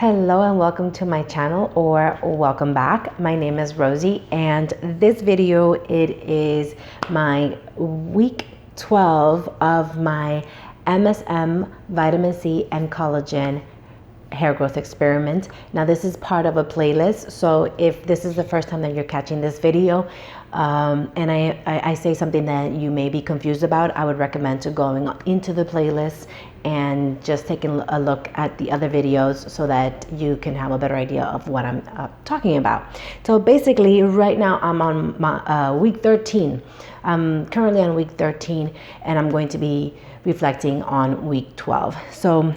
Hello and welcome to my channel, or welcome back. My name is Rosie, and this video, it is my week 12 of my MSM vitamin C and collagen hair growth experiment. Now this is part of a playlist, so if this is the first time that you're catching this video and I say something that you may be confused about, I would recommend to going into the playlist and just taking a look at the other videos so that you can have a better idea of what I'm talking about. So basically right now I'm on my week 13. I'm currently on week 13 and I'm going to be reflecting on week 12. So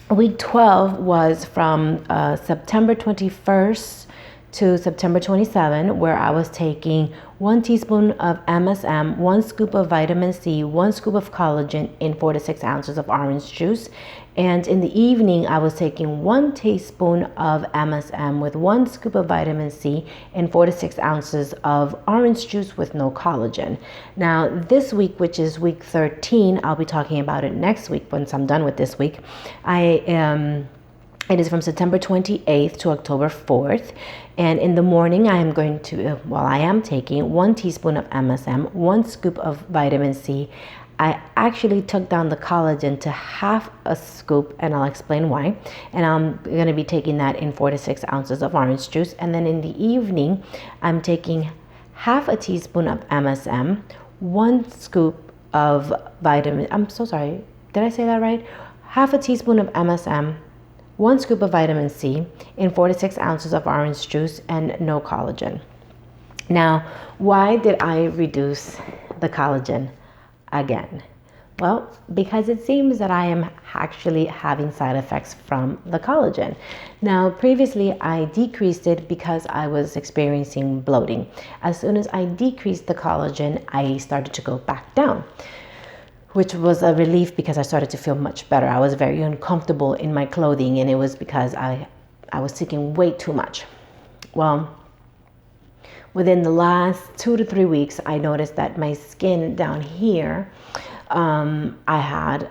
week 12 was from September 21st to September 27, where I was taking 1 teaspoon of MSM, 1 scoop of vitamin C, 1 scoop of collagen in 4 to 6 ounces of orange juice. And in the evening, I was taking 1 teaspoon of MSM with 1 scoop of vitamin C and 4 to 6 ounces of orange juice with no collagen. Now, this week, which is week 13, I'll be talking about it next week once I'm done with this week. It is from September 28th to October 4th. And in the morning, I am taking 1 teaspoon of MSM, 1 scoop of vitamin C. I actually took down the collagen to half a scoop, and I'll explain why. And I'm going to be taking that in 4 to 6 ounces of orange juice. And then in the evening, I'm taking half a teaspoon of MSM, 1 scoop of vitamin, I'm so sorry, did I say that right? Half a teaspoon of MSM, 1 scoop of vitamin C in 4 to 6 ounces of orange juice and no collagen. Now, why did I reduce the collagen again? Well, because it seems that I am actually having side effects from the collagen. Now, previously I decreased it because I was experiencing bloating. As soon as I decreased the collagen, I started to go back down, which was a relief because I started to feel much better. I was very uncomfortable in my clothing, and it was because I was taking way too much. Well, within the last 2 to 3 weeks, I noticed that my skin down here, I had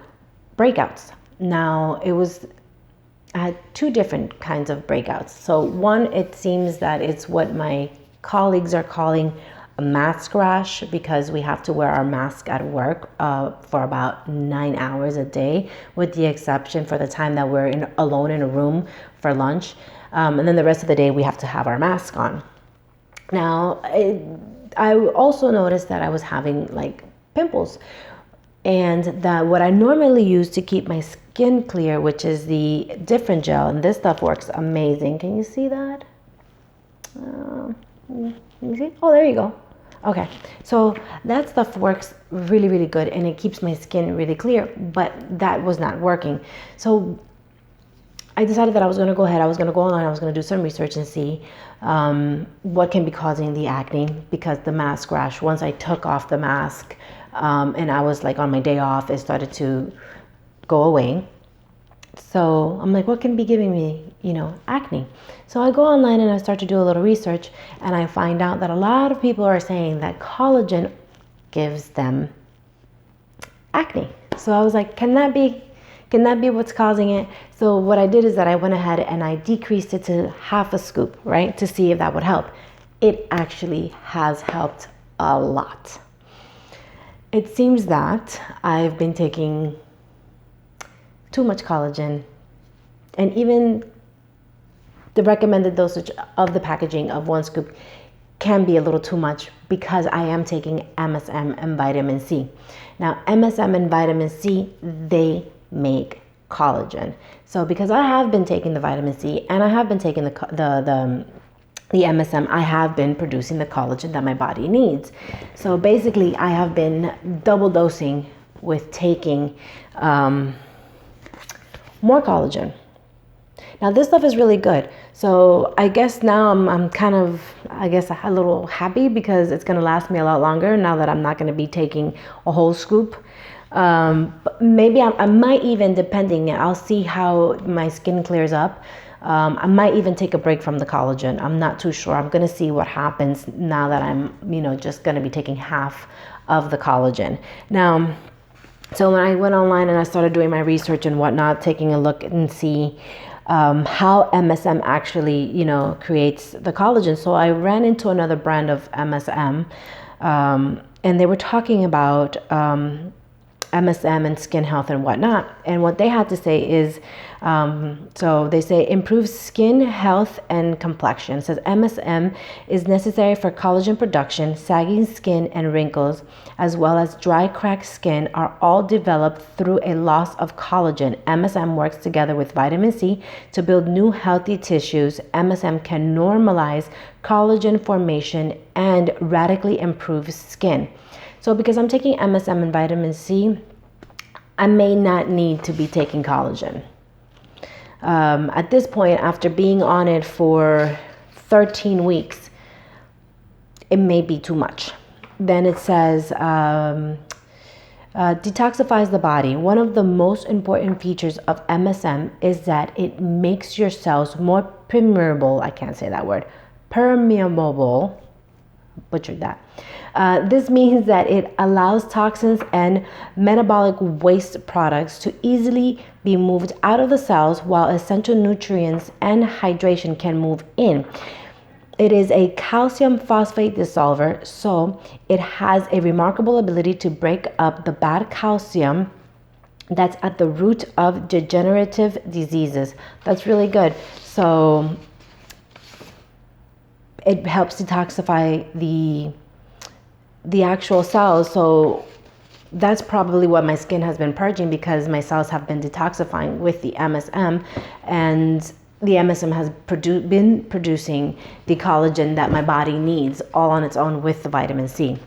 breakouts. Now, I had 2 different kinds of breakouts. So one, it seems that it's what my colleagues are calling a mask rash, because we have to wear our mask at work for about 9 hours a day, with the exception for the time that we're alone in a room for lunch. And then the rest of the day we have to have our mask on. Now, I also noticed that I was having like pimples, and that what I normally use to keep my skin clear, which is the different gel, and this stuff works amazing. Can you see that? Let me see. Oh, there you go. Okay, so that stuff works really, really good, and it keeps my skin really clear, but that was not working. So I decided that I was going to go ahead, I was going to go online, I was going to do some research and see what can be causing the acne, because the mask rash, once I took off the mask and I was like on my day off, it started to go away. So I'm like, what can be giving me, acne? So I go online and I start to do a little research, and I find out that a lot of people are saying that collagen gives them acne. So I was like, can that be what's causing it? So what I did is that I went ahead and I decreased it to half a scoop, right? To see if that would help. It actually has helped a lot. It seems that I've been taking too much collagen, and even the recommended dosage of the packaging of 1 scoop can be a little too much, because I am taking MSM and vitamin C. Now, MSM and vitamin C, they make collagen. So because I have been taking the vitamin C and I have been taking the MSM, I have been producing the collagen that my body needs. So basically, I have been double dosing with taking more collagen. Now this stuff is really good. So I guess now I'm kind of, a little happy, because it's going to last me a lot longer now that I'm not going to be taking a whole scoop. But maybe I might even, depending, I'll see how my skin clears up. I might even take a break from the collagen. I'm not too sure. I'm going to see what happens now that I'm, just going to be taking half of the collagen. Now, so when I went online and I started doing my research and whatnot, taking a look and see how MSM actually, creates the collagen. So I ran into another brand of MSM, and they were talking about MSM and skin health and whatnot. And what they had to say is, so they say improves skin health and complexion. It says MSM is necessary for collagen production. Sagging skin and wrinkles, as well as dry, cracked skin, are all developed through a loss of collagen. MSM works together with vitamin C to build new healthy tissues. MSM can normalize collagen formation and radically improve skin. So because I'm taking MSM and vitamin C, I may not need to be taking collagen. At this point, after being on it for 13 weeks, it may be too much. Then it says, detoxifies the body. One of the most important features of MSM is that it makes your cells more permeable. I can't say that word. Permeable. Butchered that. This means that it allows toxins and metabolic waste products to easily be moved out of the cells, while essential nutrients and hydration can move in. It is a calcium phosphate dissolver, so it has a remarkable ability to break up the bad calcium that's at the root of degenerative diseases. That's really good. So it helps detoxify the actual cells. So that's probably what my skin has been purging, because my cells have been detoxifying with the MSM, and the MSM has been producing the collagen that my body needs all on its own with the vitamin C.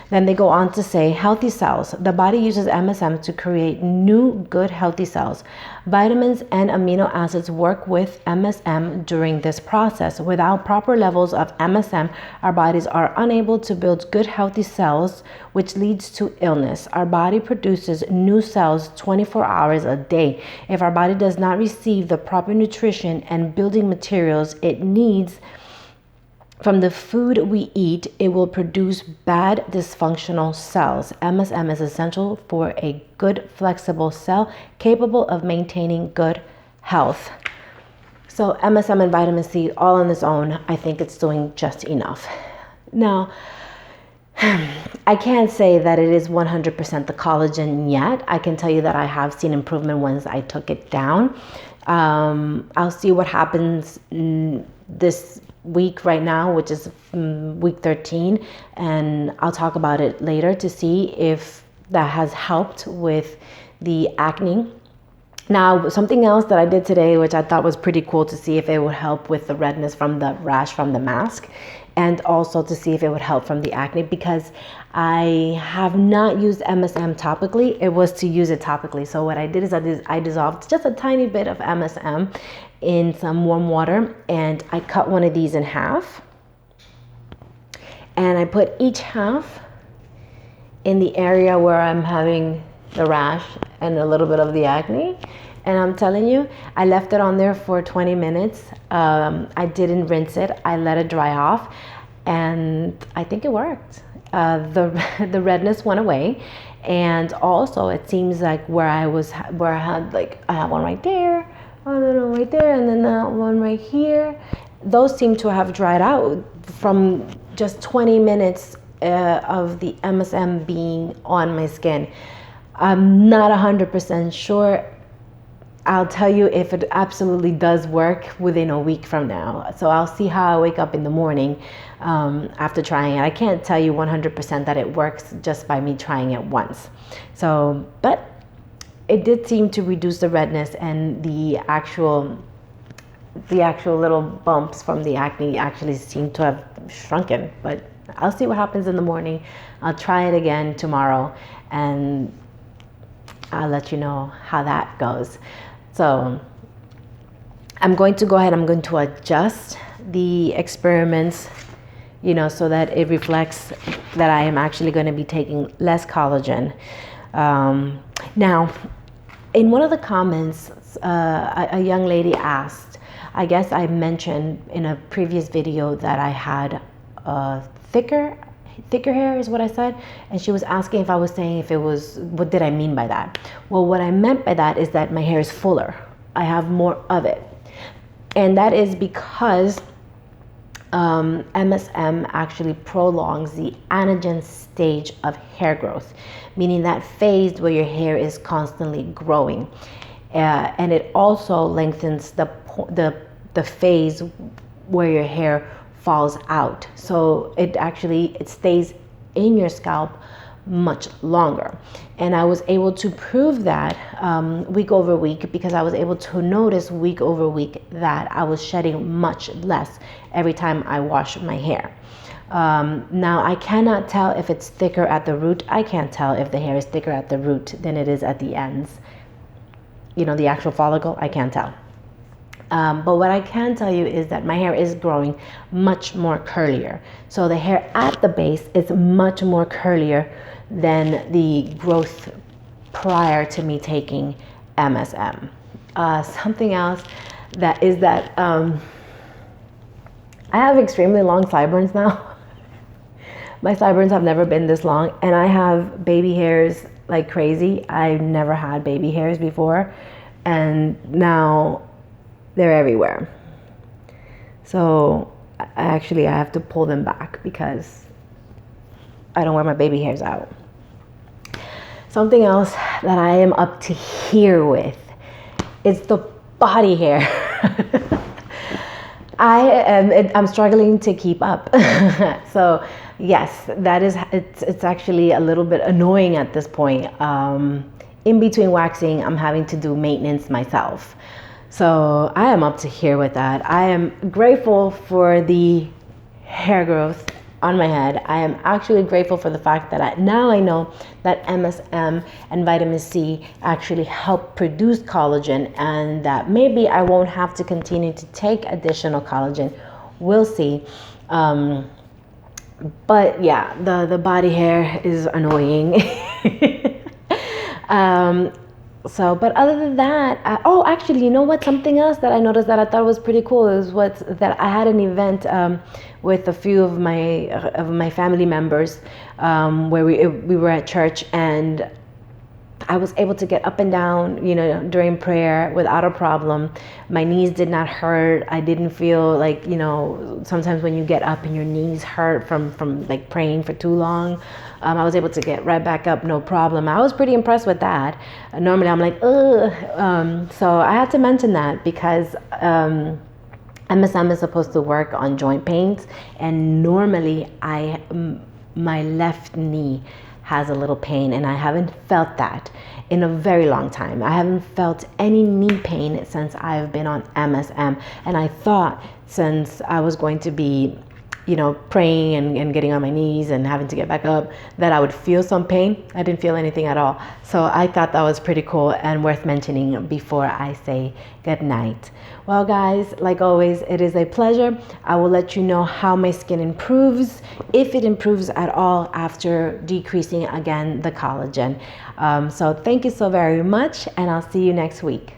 Then they go on to say healthy cells. The body uses MSM to create new, good, healthy cells. Vitamins and amino acids work with MSM during this process. Without proper levels of MSM, our bodies are unable to build good, healthy cells, which leads to illness. Our body produces new cells 24 hours a day. If our body does not receive the proper nutrition and building materials it needs from the food we eat, it will produce bad, dysfunctional cells. MSM is essential for a good, flexible cell capable of maintaining good health. So MSM and vitamin C all on its own, I think it's doing just enough. Now, I can't say that it is 100% the collagen yet. I can tell you that I have seen improvement once I took it down. I'll see what happens this week right now, which is week 13, and I'll talk about it later to see if that has helped with the acne. Now, something else that I did today, which I thought was pretty cool, to see if it would help with the redness from the rash from the mask, and also to see if it would help from the acne, because I have not used MSM topically. It was to use it topically. So what I did is I dissolved just a tiny bit of MSM in some warm water, and I cut one of these in half, and I put each half in the area where I'm having the rash and a little bit of the acne. And I'm telling you, I left it on there for 20 minutes. I didn't rinse it. I let it dry off, and I think it worked. The redness went away, and also it seems like where I had, like, I have one right there, right there, and then that one right here. Those seem to have dried out from just 20 minutes of the MSM being on my skin. I'm not 100% sure. I'll tell you if it absolutely does work within a week from now. So I'll see how I wake up in the morning after trying it. I can't tell you 100% that it works just by me trying it once. So, but it did seem to reduce the redness, and the actual little bumps from the acne actually seem to have shrunken. But I'll see what happens in the morning. I'll try it again tomorrow, and I'll let you know how that goes. So I'm going to go ahead, I'm going to adjust the experiments, so that it reflects that I am actually going to be taking less collagen. Now, in one of the comments, a young lady asked, I guess I mentioned in a previous video that I had thicker hair is what I said, and she was asking if I was saying what did I mean by that? Well, what I meant by that is that my hair is fuller. I have more of it. And that is because MSM actually prolongs the anagen stage of hair growth, meaning that phase where your hair is constantly growing. And it also lengthens the phase where your hair falls out. So it stays in your scalp much longer. And I was able to prove that week over week, because I was able to notice week over week that I was shedding much less every time I wash my hair. Now I cannot tell if it's thicker at the root. I can't tell if the hair is thicker at the root than it is at the ends. You know, the actual follicle, I can't tell. But what I can tell you is that my hair is growing much more curlier. So the hair at the base is much more curlier than the growth prior to me taking MSM. Something else that I have extremely long sideburns now. My sideburns have never been this long, and I have baby hairs like crazy. I've never had baby hairs before, and now they're everywhere. So I have to pull them back because I don't wear my baby hairs out. Something else that I am up to here with is the body hair. I'm struggling to keep up. So yes, it's actually a little bit annoying at this point. In between waxing, I'm having to do maintenance myself. So I am up to here with that. I am grateful for the hair growth on my head. I am actually grateful for the fact that now I know that MSM and vitamin C actually help produce collagen, and that maybe I won't have to continue to take additional collagen. We'll see. But yeah, the body hair is annoying. But other than that, actually, you know what? Something else that I noticed that I thought was pretty cool is that I had an event with a few of my family members where we were at church, and I was able to get up and down, during prayer without a problem. My knees did not hurt. I didn't feel like, sometimes when you get up and your knees hurt from like praying for too long. I was able to get right back up, no problem. I was pretty impressed with that. Normally I'm like, ugh. So I had to mention that because MSM is supposed to work on joint pains, and normally my left knee has a little pain, and I haven't felt that in a very long time. I haven't felt any knee pain since I've been on MSM, and I thought since I was going to be praying and getting on my knees and having to get back up, that I would feel some pain. I didn't feel anything at all. So I thought that was pretty cool and worth mentioning before I say good night. Well, guys, like always, it is a pleasure. I will let you know how my skin improves, if it improves at all after decreasing again the collagen. So thank you so very much, and I'll see you next week.